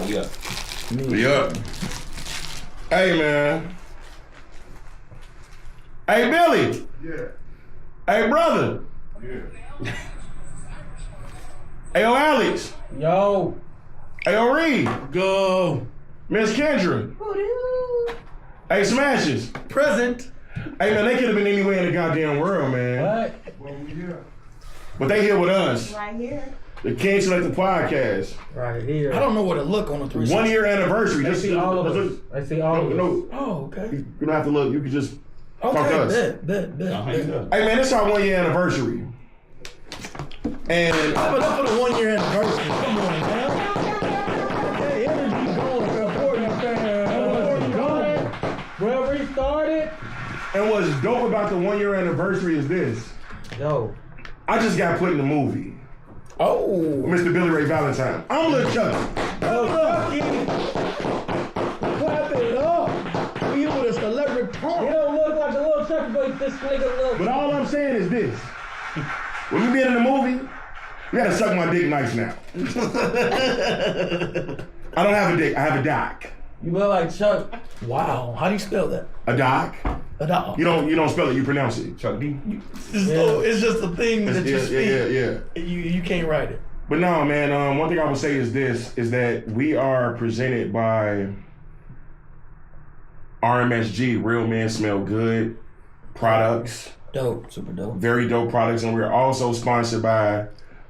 Yeah. Yup. Hey, man. Hey, Billy. Yeah. Hey, brother. Yeah. Hey, yo, Alex. Yo. Hey, yo, Reed. Go. Miss Kendra. Hey, Smashes. Present. Hey, man, they could have been anywhere in the goddamn world, man. What? Well, we here. But they here with us. Right here. The King Selected Podcast. Right here. I don't know where to look on the 360. 1 year anniversary. I see all of us. I see all of us. No, Oh, okay. you don't have to look. You can just talk to Okay, us. bet. Hey, man, it's our 1 year anniversary. And Clap it up for the 1 year anniversary. Come on, man. Hey, energy going for important fans. Wherever he started. and what's dope about the 1 year anniversary is this. Yo. I just got put in the movie. Oh. Mr. Billy Ray Valentine. I'm Lil Chucky. Oh, Chucky. Clap it up. We with a celebrity He prom. don't look like a little Chucky, but this nigga look. But all I'm saying is this. When you be in the movie, you gotta suck my dick nice now. I don't have a dick, I have a doc. You look like Chuck. Wow. How do you spell that? A doc? A dog. You don't spell it, you pronounce it. Chuck D. It's just a thing that you speak. Yeah. You can't write it. But no, man, one thing I would say is this, is that we are presented by RMSG, Real Men Smell Good products. Dope. Super dope. Very dope products. And we're also sponsored by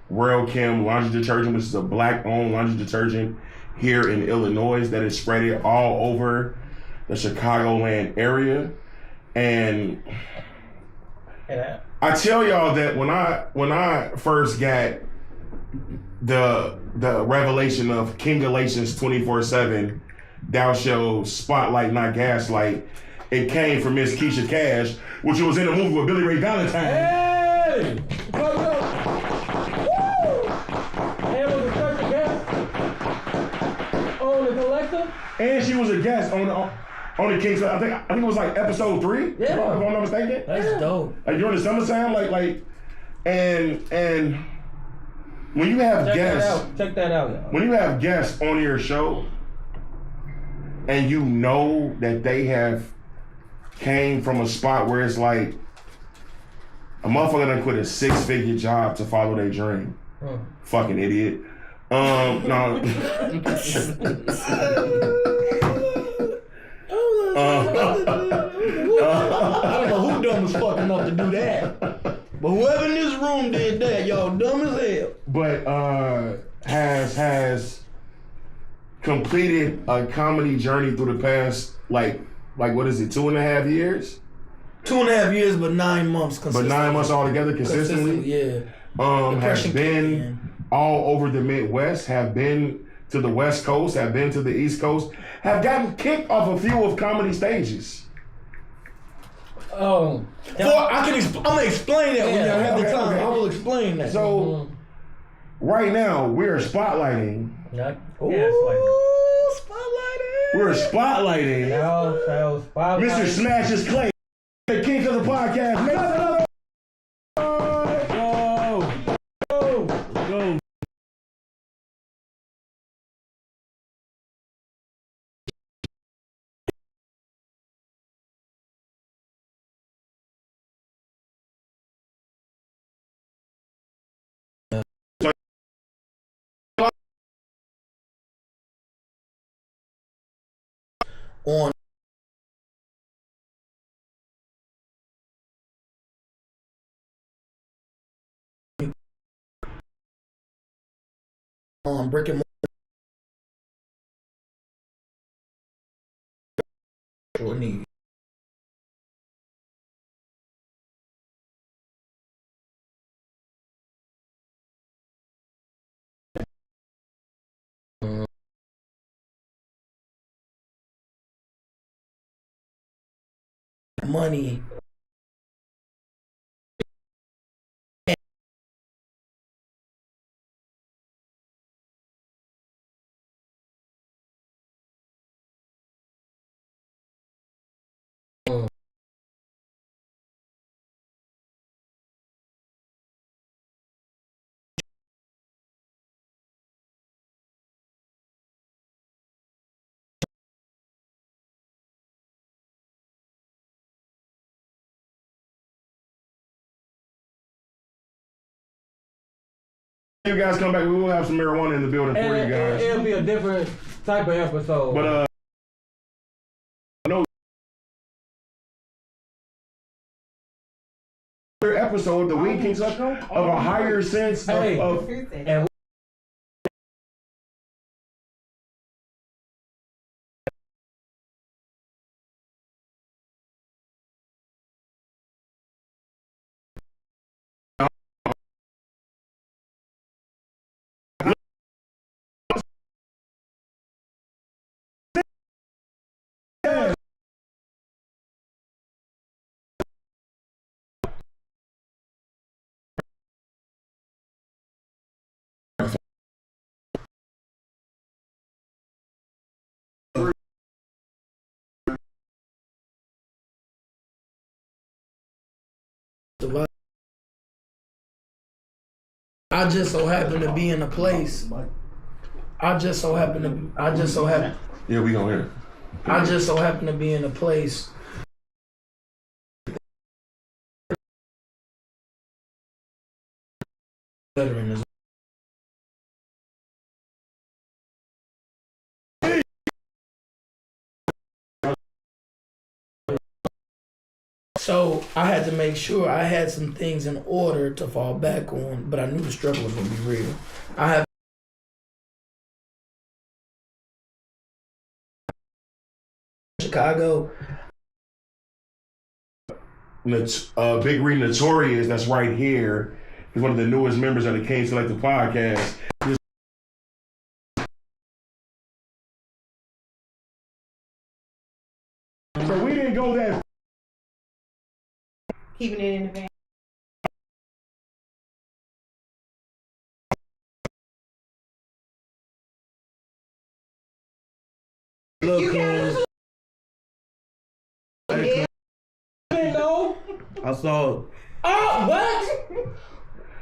Royal Kim Laundry Detergent, which is a black-owned laundry detergent here in Illinois that is spread all over the Chicagoland area. And I tell y'all that when I first got the revelation of King Galatians 24/7, thou shalt spotlight, not gaslight, it came from Miss Keisha Cash, which was in the movie with Billy Ray Valentine. Hey! What's up? Woo! And was a church guest on the collective. And she was a guest on the King. I think it was like episode 3. Yeah. If I'm not mistaken. That's dope. Like during the summertime, and when you have guests, Check that out, y'all. when you have guests on your show, and you know that they have came from a spot where it's like a motherfucker done quit a 6-figure job to follow their dream. Fucking idiot. No. I don't know who dumb as fuck enough to do that. But whoever in this room did that, y'all dumb as hell. But has completed a comedy journey through the past like what is it, 2.5 years? 2.5 years, but 9 months But consistently. 9 months altogether consistently. Yeah. Has Depression been kicked in. all over the Midwest, have been to the West Coast, have been to the East Coast, have gotten kicked off a few of comedy stages. Oh. I'm gonna explain that when y'all have the okay, time. okay. I will explain that. So right now we're spotlighting. Yeah, Ooh, spotlighting. We're spotlighting Mr. Smashes Clay, the king of the podcast. Make another. Go. On brick and mortar need. Money You guys come back, we will have some marijuana in the building for you guys. It'll be a different type of episode. But no episode, the weed kicks up of a higher sense Hey. of and I just so happen to be in a place. I just so happen to yeah, we gonna hear. I just so happen to be in a place veteran is. So I had to make sure I had some things in order to fall back on, but I knew the struggle was gonna be real. I have Chicago. Big Reed Notorious, that's right here. He's one of the newest members of the King Selective Podcast. So we didn't go that. Keeping it in the van. Look, no. I saw. Oh, what?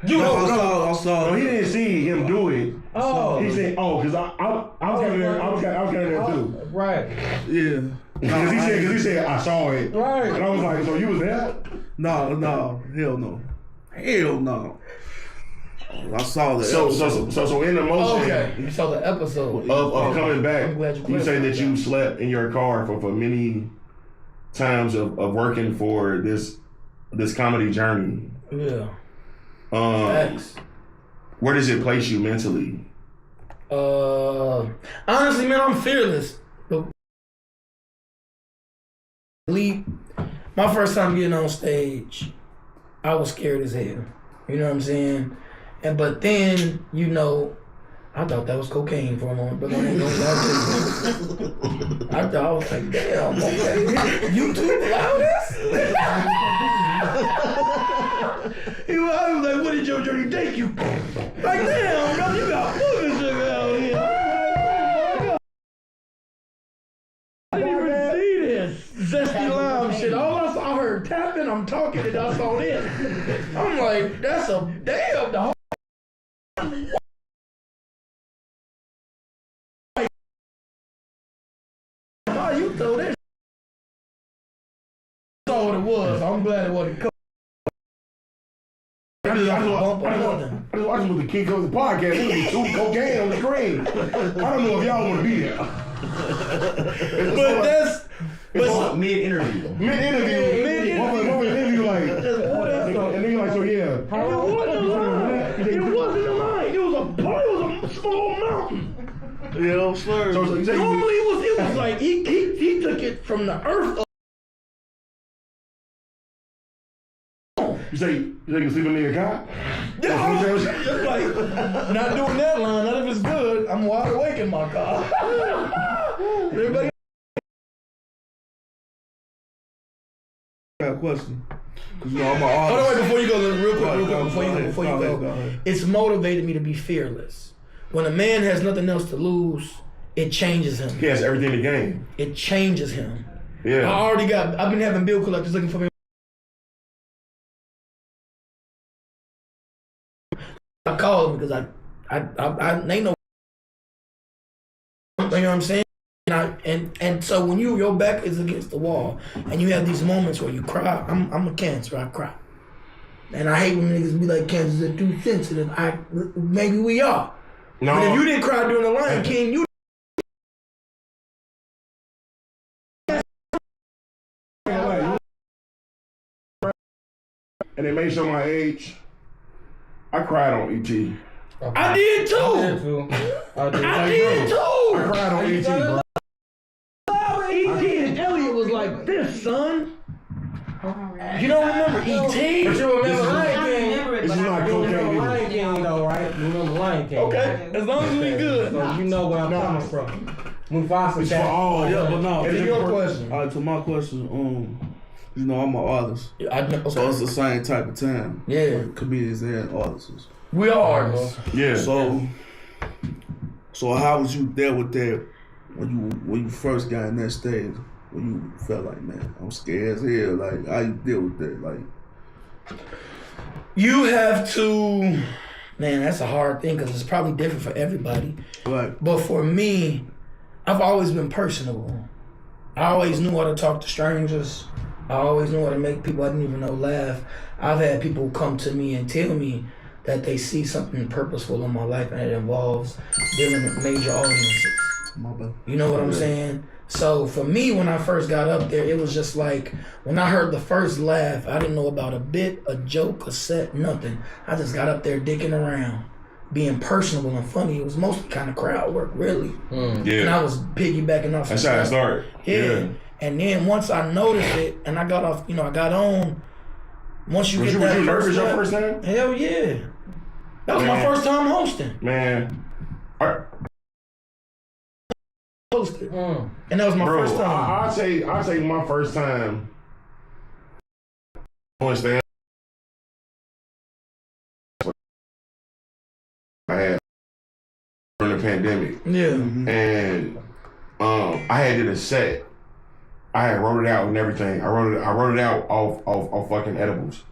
You No, don't know. I saw. No, he didn't see him do it. Oh, He said, "Oh, because I was kind of there. I was kind of there too." right, Yeah. Because he said, "I saw it," and right. I was like, "So you was there?" No, hell no. Hell no. I saw that. So in the motion okay, you saw the episode of coming back, I'm glad you say that you slept in your car for many times of working for this comedy journey. Yeah. Thanks. Where does it place you mentally? Honestly, man, I'm fearless. My first time getting on stage, I was scared as hell. You know what I'm saying? But then, I thought that was cocaine for a moment, but I ain't gonna lie to you. I thought, I was like, damn, okay. You too allow this? I was like, what did your journey take you? Like, damn, bro, you got moving sugar out here. I didn't even see this zesty lime shit. All I heard tapping, I'm talking, and I saw this. I'm like, that's a damn the whole. Why you throw this? That's all it was. I'm glad it wasn't cooked. I just watching with the King of the podcast. There's gonna be 2 cocaine on the screen. I don't know if y'all want to be there. But that's mid-interview. Mid-interview, like, and then you're like, so yeah. It wasn't a line. It was a small mountain. Yeah, sir. So you say Normally it was like he took it from the earth up. you say you sleeping in your car? Yeah, it's like not doing that line. Not if it's good. I'm wide awake in my car. Everybody. I got a question. Cause I'm an Hold on, artist. wait, before you go, real quick, before you Go go. ahead. It's motivated me to be fearless. When a man has nothing else to lose, it changes him. He has everything to gain. It changes him. Yeah. I've been having bill collectors looking for me. I called him because I ain't no. You know what I'm saying? And so when your back is against the wall and you have these moments where you cry, I'm a Cancer, I cry. And I hate when niggas be like, Kansas are too sensitive. Maybe we are. No. But if you didn't cry during the Lion King, you. And they made sure my age. I cried on E.T. I did too. I did I did too. I cried on E.T., bro. E.T. and Elliot was like this, son. You don't remember E.T.? But you remember Lion King? This is not You remember cocaine. Lion King though, right? You remember Lion King? Okay, as long as we good. So you know where I'm coming from. Mufasa. It's for all. Yeah, but no. It's your question. All right, to my question, you know, I'm an artist. I know. So it's the same type of time. Yeah. With comedians and artists. We are artists. Yeah. So how was you there with that when you first got in that stage? When you felt like, man, I'm scared as hell. Like, how you deal with that? Like, You have to, man, that's a hard thing because it's probably different for everybody. right. But for me, I've always been personable. I always knew how to talk to strangers. I always knew how to make people I didn't even know laugh. I've had people come to me and tell me that they see something purposeful in my life and it involves dealing with major audiences. My bad. You know what I'm saying? So for me, when I first got up there, it was just like, when I heard the first laugh, I didn't know about a bit, a joke, a set, nothing. I just got up there dicking around, being personable and funny. It was mostly kind of crowd work, really. And Yeah. I was piggybacking off. That's some how it stuff. started. Yeah. And then once I noticed it, and I got off, I got on. Once you Was get you that nervous your laugh- first time? Hell yeah. That was my Man. first time hosting. Man. And that was my Bro, first time. I'll say my first time on stand. I had during the pandemic. Yeah. And I had did a set. I had wrote it out and everything. I wrote it out off fucking edibles.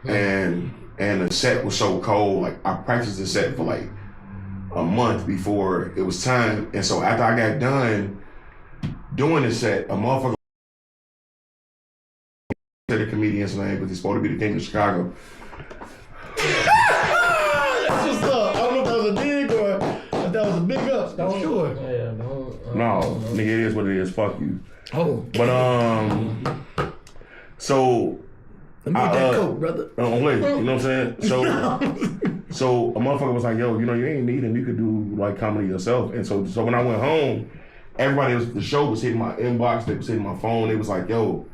And the set was so cold. Like I practiced the set for like a month before it was time. And so after I got done doing the set, a motherfucker said the comedian's name, but he's supposed to be the king of Chicago. That's what's up. I don't know if that was a dig or if that was a big up. I'm sure. Yeah, don't. No, nigga, it is what it is. Fuck you. Oh. But so Let me get that coat, brother. wait, you know what I'm saying? So a motherfucker was like, yo, you ain't need him. You could do like comedy yourself. And so when I went home, the show was hitting my inbox. They was hitting my phone. They was like, yo,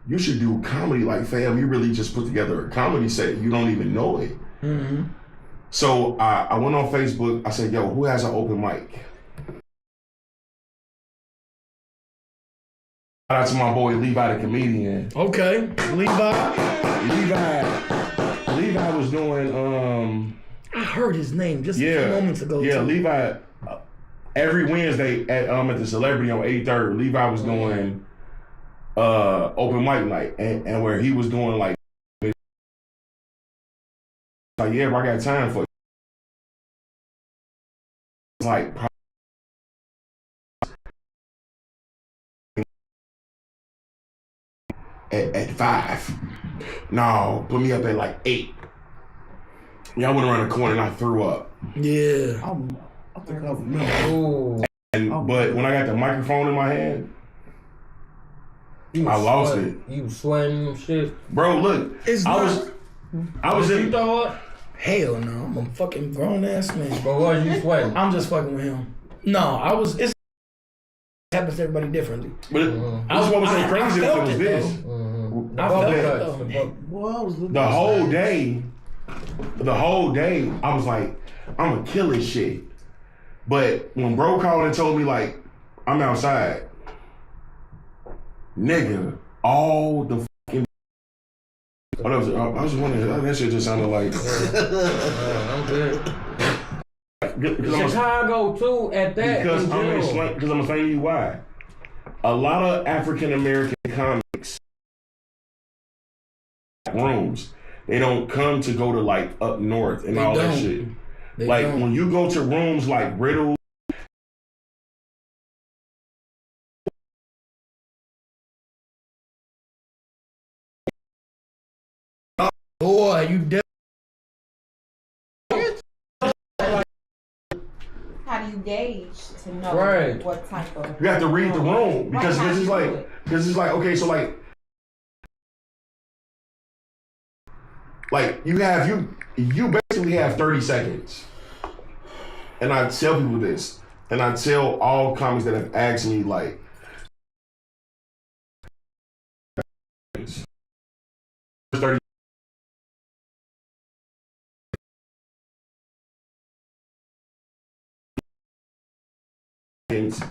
you should do comedy. Like, fam, you really just put together a comedy set. You don't even know it. Mm-hmm. So I went on Facebook. I said, yo, who has an open mic? Shout out to my boy Levi the comedian. Okay. Levi. Levi was doing I heard his name just a few moments ago. Yeah, too. Levi every Wednesday at the Celebrity on 83rd, Levi was doing open mic night and where he was doing like yeah, bro, I got time for it. It's like at 5. No, put me up at like 8. Yeah, I went around the corner and I threw up. Yeah. I think I remember. Ooh. But when I got the microphone in my hand, You I was lost sweating. You was sweating and shit. bro, look, It's I was You in. throw it? Hell no. I'm a fucking grown ass man. But was you sweating? I'm just fucking with him. No, it happens to everybody differently. But this what was so crazy felt was it, this. I felt it that- though. Boy, I was looking The whole day, I was like, I'm gonna kill this shit. But when bro called and told me like, I'm outside, nigga, all the fucking. I was just wondering, that shit just sounded like. I'm good. Because I'm Chicago too at that. Because in I'm general. gonna explain to you why. A lot of African American comics rooms, they don't come to go to like up north and They all that don't. shit. They Like don't. when you go to rooms like Riddle. Boy, you definitely. How do you gauge to know Right. what type of? You have to read the room because Right, how this is you do like it. because it's like okay, so like you basically have 30 seconds. And I tell people this, and I tell all comics that have asked me like 30 seconds,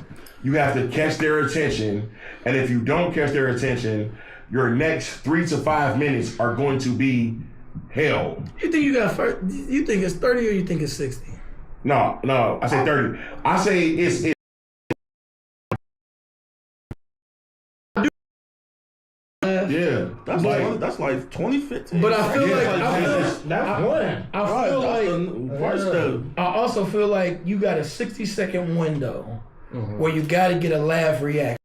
you have to catch their attention, and if you don't catch their attention, your next 3 to 5 minutes are going to be hell. You think you got first? You think it's 30 or you think it's 60? No, I say 30. I say it's yeah. That's like 2015. But I feel Yeah, like That's one. I feel like the first step. I also feel like you got a 60-second window where you got to get a laugh reaction.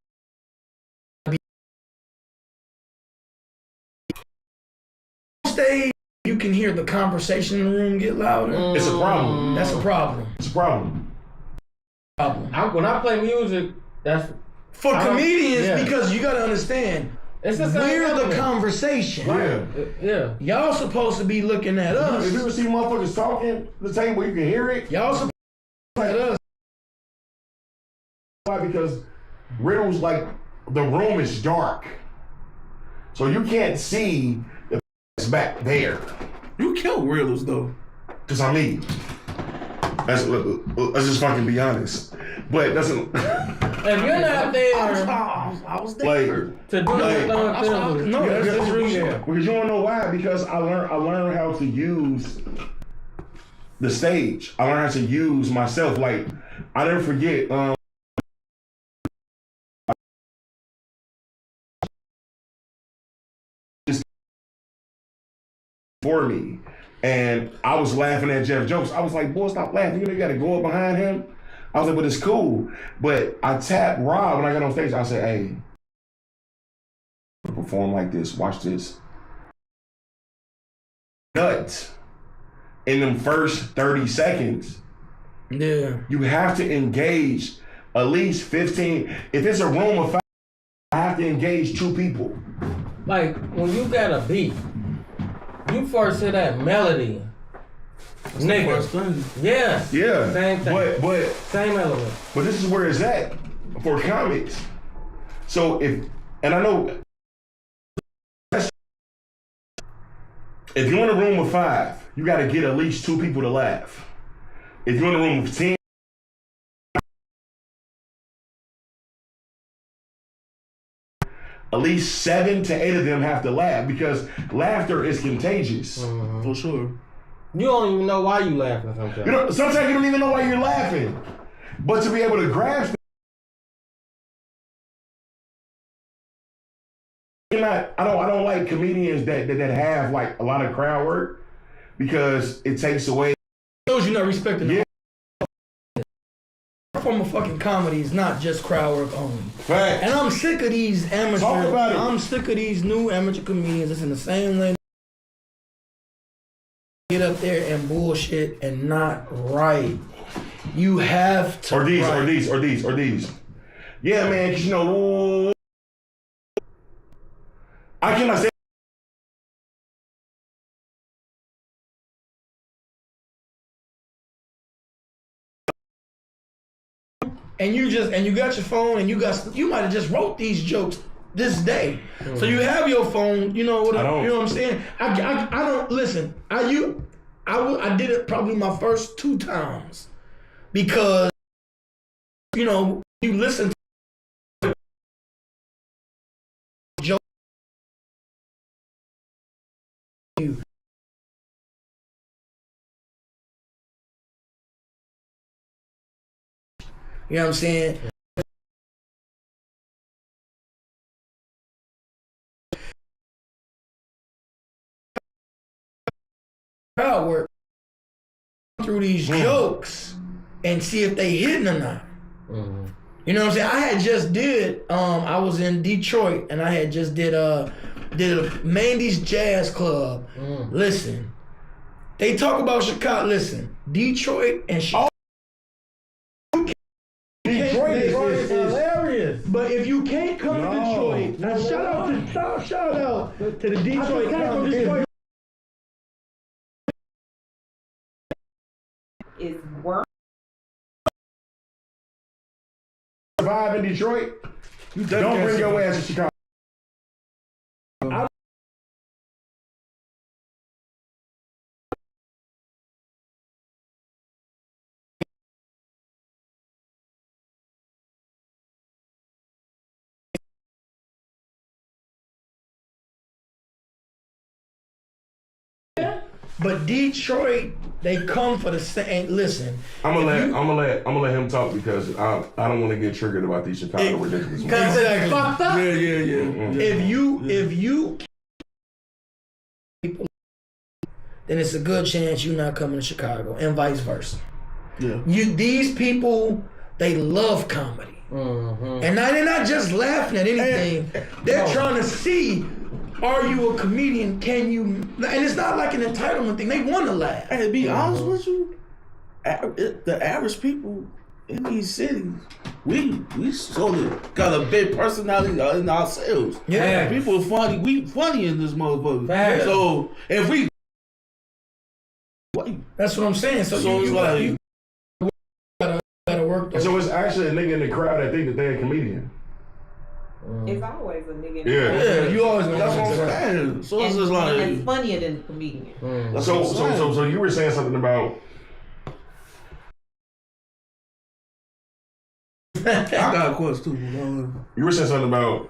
Stage, you can hear the conversation in the room get louder. It's a problem. That's a problem. It's a problem. When I play music, that's For comedians, yeah. because you got to understand, it's the same we're the element. conversation. Yeah. Yeah. Y'all supposed to be looking at us. If you ever see motherfuckers talking at the table where you can hear it, Y'all supposed to be looking at us. why? Because Riddle's like the room is dark, so you can't see the back there. You killed Riddles though. Cause I'm me. Let's just fucking be honest. But that's If you're not there I was there. like to do Like, the No, yeah, that's true. yeah. Because you don't know why. Because I learned how to use the stage. I learned how to use myself. Like I never forget. For me, and I was laughing at Jeff jokes. I was like, "Boy, stop laughing! You know, you got to go up behind him." I was like, "But it's cool." But I tapped Rob when I got on stage. I said, "Hey, perform like this. Watch this." Nuts. In them first 30 seconds, Yeah. you have to engage at least 15. If it's a room of 5, I have to engage 2 people. like when you got a beat, you first hear that melody. Nigga. First thing. Yeah. Yeah, Same thing. but Same element. this is where it's at for comics. So and I know if you're in a room of 5, you got to get at least 2 people to laugh. If you're in a room of 10, at least 7 to 8 of them have to laugh because laughter is contagious. For sure. You don't even know why you laughing sometimes. You know, sometimes you don't even know why you're laughing, but to be able to grasp it, I don't like comedians that have like a lot of crowd work because it takes away. Shows you not respecting Yeah. Our form of fucking comedy is not just crowd work only. Facts. And I'm sick of these amateur. Talk about it. I'm sick of these new amateur comedians that's in the same lane. Get up there and bullshit and not right. You have to. Or these, write. or these. Yeah, man, because you know, I cannot say. And you got your phone and you might have just wrote these jokes this day. So you have your phone, you know what I don't. you know what I'm saying? I don't listen. I did it probably my first 2 times because you know you listen to jokes. You know what I'm saying? Crowd work through these jokes and see if they hitting or not. You know what I'm saying? I had just did. I was in Detroit, and I had just did a Mandy's Jazz Club. Listen, they talk about Chicago. Listen, Detroit and Chicago. Detroit is hilarious. But if you can't come to Detroit, now shout out to the Detroit Detroit. Is work. Survive in Detroit. Don't bring your ass to Chicago. But Detroit, they come for the same. Listen, I'm gonna let him talk because I don't want to get triggered about these Chicago ridiculous. exactly. Fucked up. Yeah. If you people, then it's a good chance you're not coming to Chicago, and vice versa. Yeah. These people, they love comedy, and now they're not just laughing at anything. They're trying to see. Are you a comedian? Can you? And it's not like an entitlement thing. They want to laugh. Hey, to be honest with you, the average people in these cities, we sort of got a big personality in ourselves. Yeah. People are funny. We funny in this motherfucker. Facts. So if we, That's what I'm saying. So so it's like, you gotta work. So it's actually a nigga in the crowd that think that they're a comedian. It's always a nigga. Yeah. You always that's what I'm saying. So it's just like, and it's funnier than the comedian. that's what I'm saying. So you were saying something about. I got a question too. You were saying something about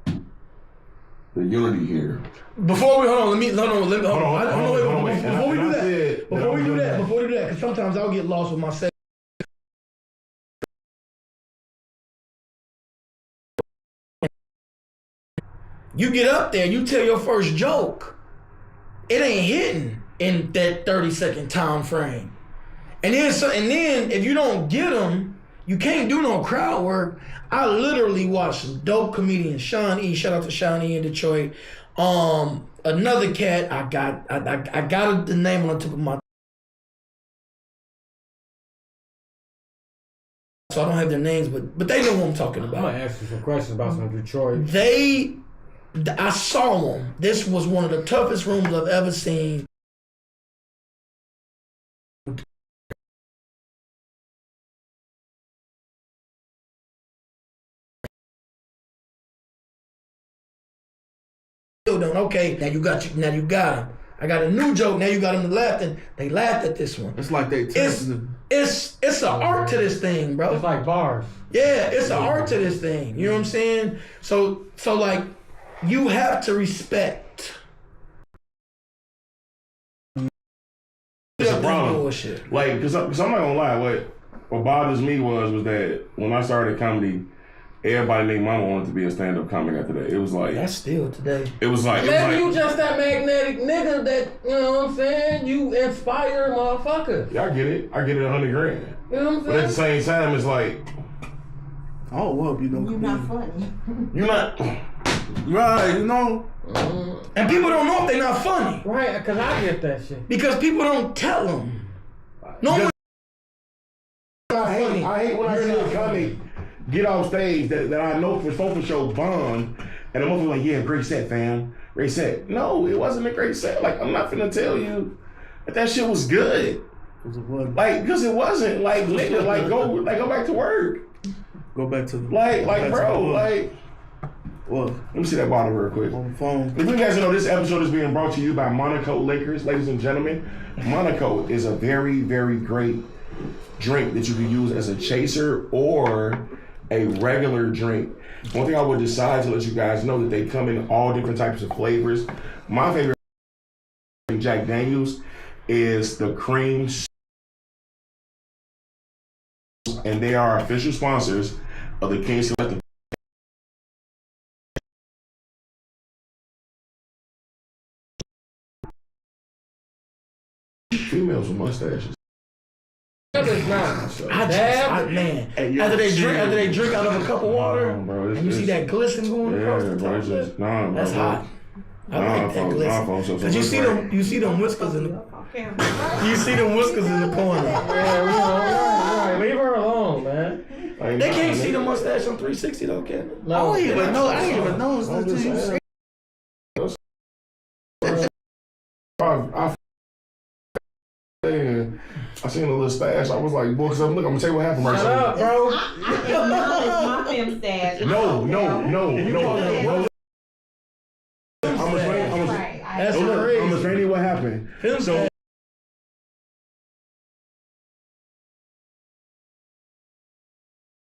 the unity here. Before we hold on, wait. Hold on, Before we do and I that, said before we do that, because sometimes I'll get lost with my set. You get up there, you tell your first joke, it ain't hitting in that 30-second time frame. And then if you don't get them, you can't do no crowd work. I literally watched dope comedian Sean E. Shout out to Sean E. in Detroit. Another cat, I got the name on the tip of my. So I don't have their names, but they know what I'm talking I'm about. gonna ask you some questions about some Detroit. I saw them. This was one of the toughest rooms I've ever seen. Okay, now you got him. I got a new joke. Now you got them to laugh, and they laughed at this one. It's like they testing. It's an art to this thing, bro. It's like bars. Yeah, it's an art to this thing. You know what I'm saying? So like, you have to respect. It's a problem. Bullshit. Like, because I'm not gonna lie, what bothers me was that when I started comedy, everybody named mama wanted to be a stand-up comic after that. It was like That's still today. it was like Maybe you just that magnetic nigga that, you know what I'm saying, you inspire motherfuckers. yeah, I get it. I get it $100,000. You know what I'm But at the saying? same time, it's like Oh well, you know, You're not funny. you're not. right? You know, And people don't know if they're not funny Right, because I get that shit. because people don't tell them. No one. I hate when I see a comic get off stage that I know for sure bond, and I'm like, yeah, great set, fam, great set. No, it wasn't a great set. Like, I'm not finna tell you that shit was good. Like, because it wasn't. Like, nigga, go back to work. go back to the Like, go back to bro, the- like. what Let me see that bottle real quick. on the phone. If you guys know, this episode is being brought to you by Monaco Lakers, ladies and gentlemen. Monaco is a very, very great drink that you can use as a chaser or a regular drink. One thing I would decide to let you guys know that they come in all different types of flavors. My favorite Jack Daniels is the cream, and they are official sponsors of the King Select. Females with mustaches. It's not. Man. Hey, yo, After they shit. drink out of a cup of water, Bro, and you see that glisten going across the bro, top. it's just, bro. That's hot. I like that glisten. Cause you see them whiskers in the. You see them whiskers in the corner. Yeah, leave her alone, man. They can't see the mustache on 360 though, can they? No, I ain't even know until you say. I seen a little stash. I was like, boy, cause I'm gonna tell you what happened right shut up, bro. My film stash. No. I'm That's gonna crazy. explain you what happened. So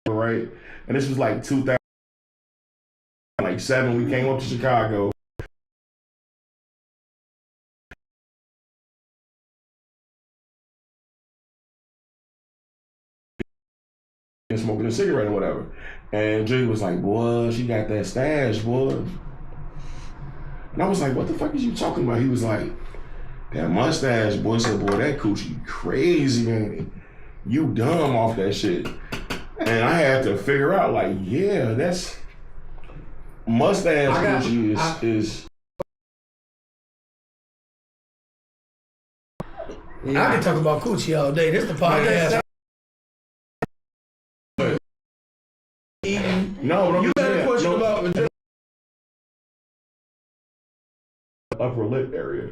right, and this was like 2007. We came up to Chicago. And smoking a cigarette or whatever. And Jay was like, boy, she got that stash, boy. And I was like, what the fuck is you talking about? He was like, that mustache, boy. I said, boy, that coochie crazy, ain't it? You dumb off that shit. And I had to figure out, like, yeah, that's mustache coochie is I can talk about coochie all day. This is the podcast. no, but I'm You just got a saying, question no, about upper lip area.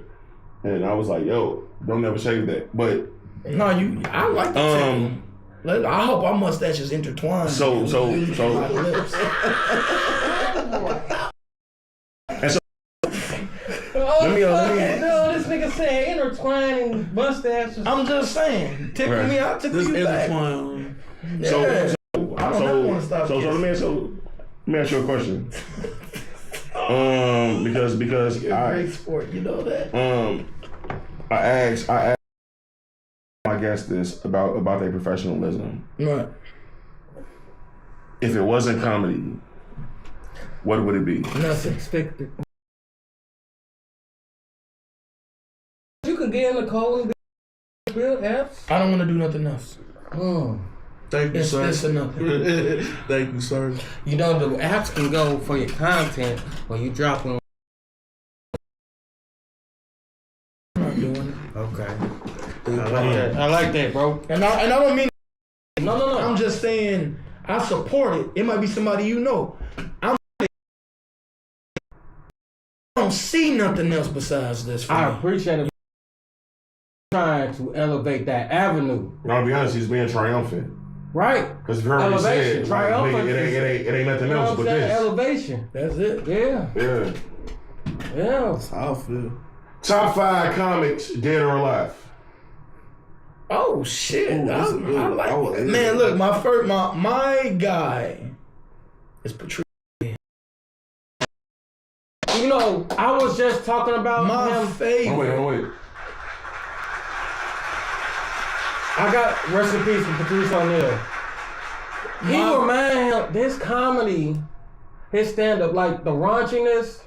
And I was like, yo, don't never shave that. But no, I like the tip. I hope our mustaches intertwined. So- My lips. let me No, this nigga saying intertwining mustaches. I'm just saying, tickle me, I'll tickle you back. Yeah. I don't never want to stop so let me ask you a question. Because It's a great sport, you know that. I asked my guest this about their professionalism. Right. If it wasn't comedy, what would it be? Nothing. Expected. You could get in the cold and build apps. I don't want to do nothing else. Thank you, sir. It's a nothing. Thank you, sir. You know, the apps can go for your content when you drop them. I'm not doing it. Okay. I like that, bro. And I don't mean. No. I'm just saying I support it. It might be somebody you know. I don't see nothing else besides this. For I me. appreciate it. Trying to elevate that avenue. I'll be honest, he's being triumphant. Right. Because if you already Elevation, said, like, triumphant. nigga, it ain't nothing You know else what but I'm saying? this. Elevation. That's it. Yeah. Yeah. That's how I feel. Top 5 comics, dead or alive. Oh shit! Ooh, that's a good I one. like Oh, that. yeah. Man, look, my guy is Patrice. You know, I was just talking about My him. favorite. Oh, wait. I got rest in peace from Patrice O'Neal. He remind him this comedy, his stand up, like the raunchiness,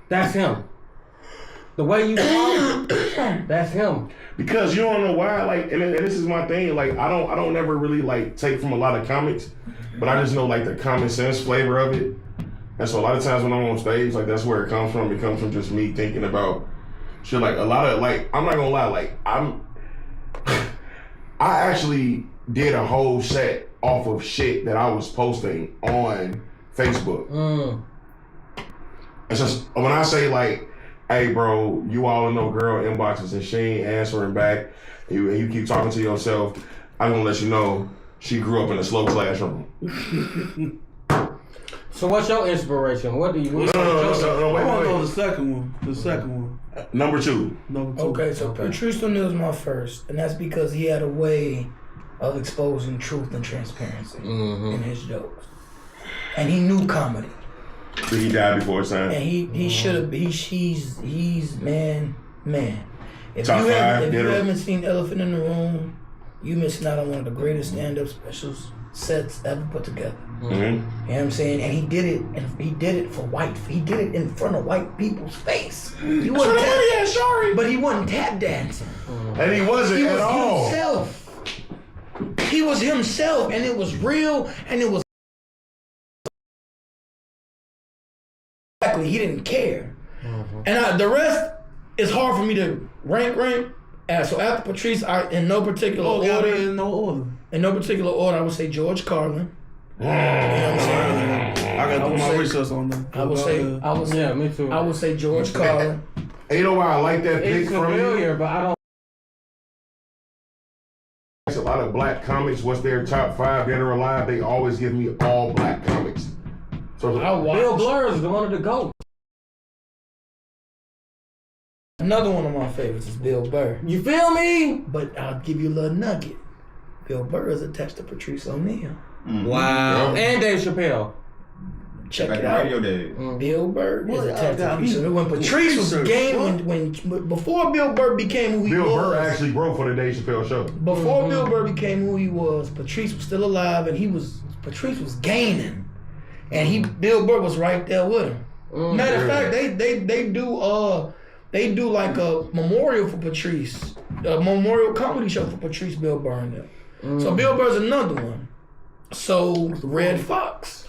that's him. The way you talk, that's him. Because you don't know why, like, and this is my thing, like, I don't never really, like, take from a lot of comics, but I just know, like, the common sense flavor of it. And so a lot of times when I'm on stage, like, that's where it comes from. It comes from just me thinking about shit, like, a lot of, like, I'm not gonna lie, like, I actually did a whole set off of shit that I was posting on Facebook. It's just, when I say, like, hey, bro, you all know girl inboxes and she ain't answering back, and you keep talking to yourself, I'm gonna let you know she grew up in a slow classroom. So what's your inspiration? What do you? No, I want to know wait. the second one. The second one. Number 2. Number 2. Okay, so Patrice O'Neal's my first, and that's because he had a way of exposing truth and transparency in his jokes, and he knew comedy. So he died before his time. And he should have. He's man. If Top you five, haven't seen Elephant in the Room, you missing out on one of the greatest stand-up specials sets ever put together. Mm-hmm. You know what I'm saying? And he did it, and he did it for white. He did it in front of white people's face. He wasn't sorry, but he wasn't tap dancing. And he wasn't He at was all. himself. he was himself, and it was real, and it was exactly he didn't care. And the rest is hard for me to rank. So after Patrice, in no particular order. In no order. In no particular order, I would say George Carlin. You know what I'm saying? I gotta do my say- research on them. I would say, Yeah, me too. I would say George Carlin. And you know why I like that pick He's from you? familiar, but I don't. A lot of black comics, what's their top 5 that are alive, they always give me all black comics. So I watch. Bill Blur is one of the GOATs. Another one of my favorites is Bill Burr. You feel me? But I'll give you a little nugget. Bill Burr is attached to Patrice O'Neal. Wow. And Dave Chappelle. Check Like it the out. radio days. Bill Burr is Well, attached to I Patrice mean, O'Neal. When Patrice was research, gaining, what? when before Bill Burr became who he Bill was. Burr actually wrote for the Dave Chappelle show. Before Bill Burr became who he was, Patrice was still alive, and Patrice was gaining, and Bill Burr was right there with him. Matter of fact, they do like a memorial for Patrice, a memorial comedy show for Patrice, Bill Burr, and them. So Bill Burr's another one. So Red Fox,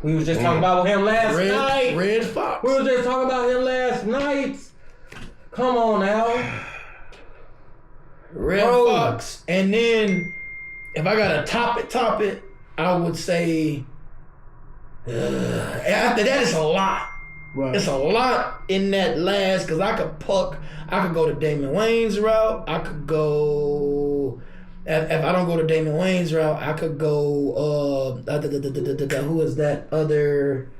We was just talking about him last night. Red Fox. We was just talking about him last night. Come on now. Red Bro. Fox. And then if I gotta top it, I would say after that it's a lot. Right. It's a lot in that last, because I could go to Damon Wayne's route. I could go if I don't go to Damon Wayne's route, I could go who is that other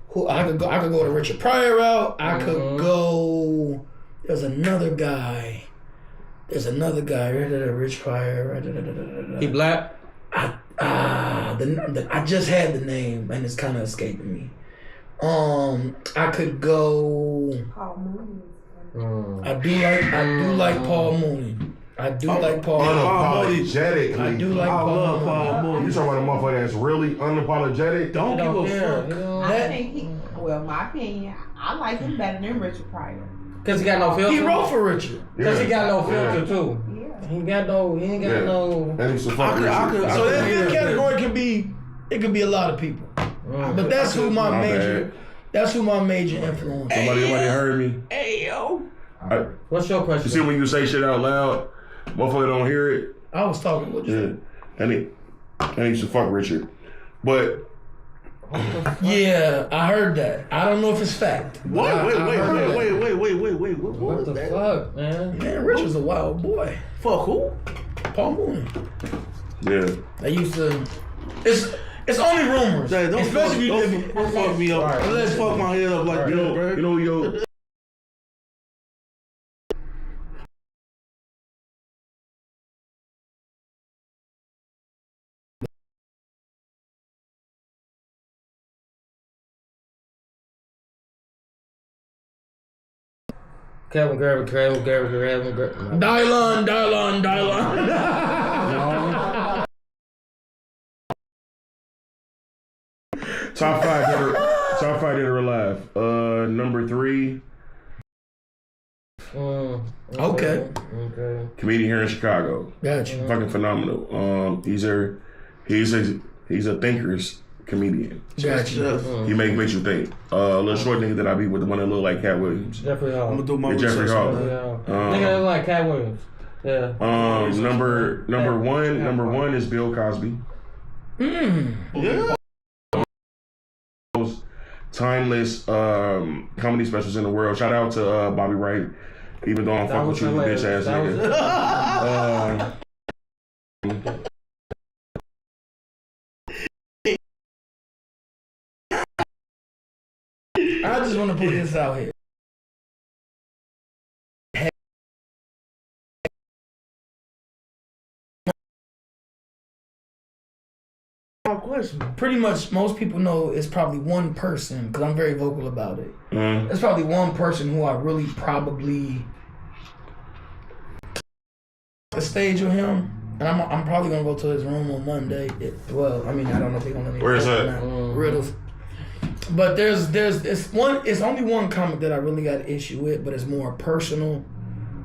who I could go to Richard Pryor route. I could go There's another guy, Rich Pryor. He black? I just had the name and it's kind of escaping me. I could go. Paul Mooney. I do like Paul Mooney. I do like Paul Mooney. Unapologetically. I do like I Paul love Mooney. Paul Mooney. You talking about a motherfucker that's really unapologetic? Don't give a fuck. I think my opinion, I like him better than Richard Pryor. Cause he got no filter. He wrote for Richard. Cause he got no Yeah. filter too. Yeah. He ain't got no. And he's a fuck So that fifth category could be a lot of people. But that's who my My major. bad. That's who my major influence. is. Somebody heard me. Hey yo. What's your question? You see when you say shit out loud, motherfucker don't hear it. I was talking with you. Yeah. And he used to fuck Richard. But Yeah, I heard that. I don't know if it's fact. Wait. I heard What What was the that? fuck, man? Man, Richard's a wild boy. Fuck who? Paul Mooney. yeah. They used to. It's only rumors. Hey, don't Especially if you don't fuck me up. Right. Let's fuck my head up like Bill Burr. You know, yo. Kevin Garvin. Dylon. Top five that are alive. Number 3, Okay. comedian here in Chicago. Gotcha. Fucking phenomenal. He's a thinker's comedian. Gotcha. He makes you think. Little short nigga that I be with, the one that look like Cat Williams. Jeffrey Hall. I'm gonna do my Yeah, Jeffrey research Hall. on that. Yeah. Nigga look like Cat Williams. Yeah. Number one is Bill Cosby. Yeah. Most timeless comedy specials in the world. Shout out to Bobby Wright. Even though I don't fuck with you, hilarious. bitch ass That was- nigga. I just want to put this out here. My question. Pretty much, most people know it's probably one person because I'm very vocal about it. Mm. It's probably one person who I really probably the stage with him, and I'm probably gonna go to his room on Monday. I mean, I don't know if they're gonna let me. Where's go or that? not. Riddles. But it's only one comic that I really got an issue with, but it's more personal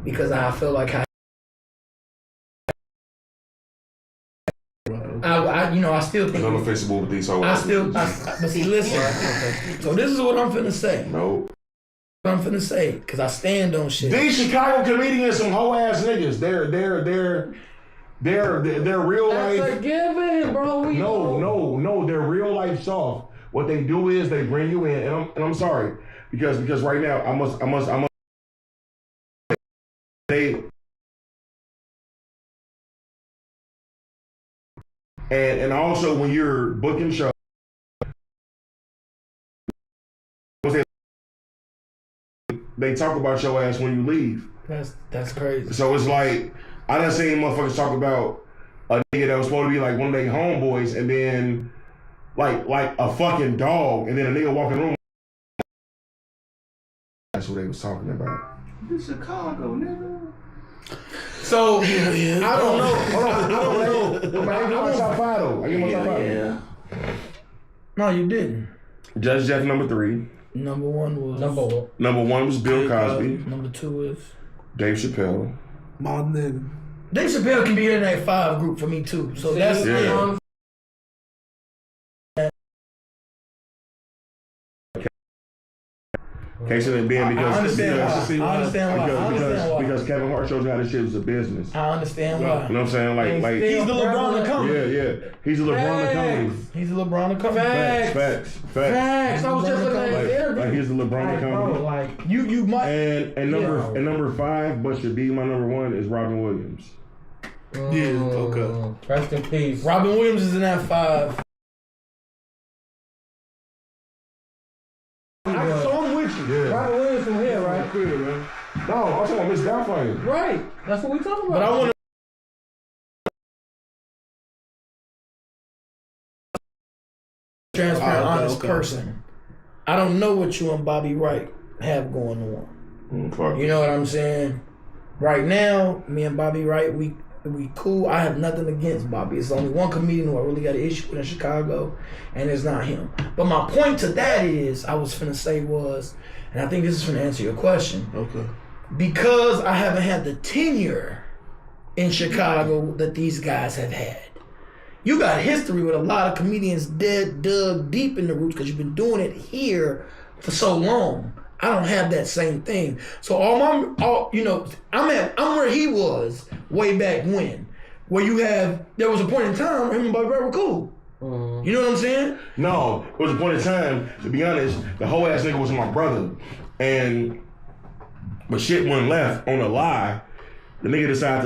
because I feel like I still I'm think. unfixable with these whole But see, listen. So this is what I'm finna say. Nope. What I'm finna say, cause I stand on shit. These Chicago comedians, some hoe ass niggas. They're real That's life. a given, bro. We know. No. They're real life soft. What they do is they bring you in, and I'm sorry because right now I must they and also when you're booking shows. They talk about your ass when you leave. That's crazy. So it's like I done seen motherfuckers talk about a nigga that was supposed to be like one of their homeboys, and then like a fucking dog, and then a nigga walk in the room. That's what they was talking about. This Chicago, nigga. So Yeah. I don't know. I don't know. I give my top five though. I give my top five. Yeah. No, you didn't. Judge Jeff number 3. Number one was Number 1 was Bill Cosby. Number 2 is Dave Chappelle. My nigga. Dave Chappelle can be in that 5 group for me too. So that's Yeah. Case in it being I because understand why. because Kevin Hart shows you how this shit was a business. I understand why. You know what I'm saying? Like He's the LeBron of comedy. yeah. He's a LeBron of comedy. He's a LeBron of comedy. Facts. I was just looking at the interview. Like he's the LeBron of comedy. Bro, like You might. And number 5, but should be my number 1 is Robin Williams. Yeah, okay. Rest in peace. Robin Williams is in that 5. So I'm with you. Yeah. Robin Williams from here, right? Good, man. No, I'm talking about Miss Doubtfire. Right. That's what we talking about. But I want to transparent, honest person. I don't know what you and Bobby Wright have going on. Fuck. You know what I'm saying? Right now, me and Bobby Wright, we cool. I have nothing against Bobby. It's only one comedian who I really got an issue with in Chicago, and it's not him. But my point to that is, I was finna say was, and I think this is finna answer your question. Okay. Because I haven't had the tenure in Chicago that these guys have had. You got history with a lot of comedians dug deep in the roots because you've been doing it here for so long. I don't have that same thing. So I'm where he was way back when. Where there was a point in time where him and Bobby Wright were cool. You know what I'm saying? No, it was a point in time, to be honest, the whole ass nigga was my brother. But shit went left on a lie. The nigga decided to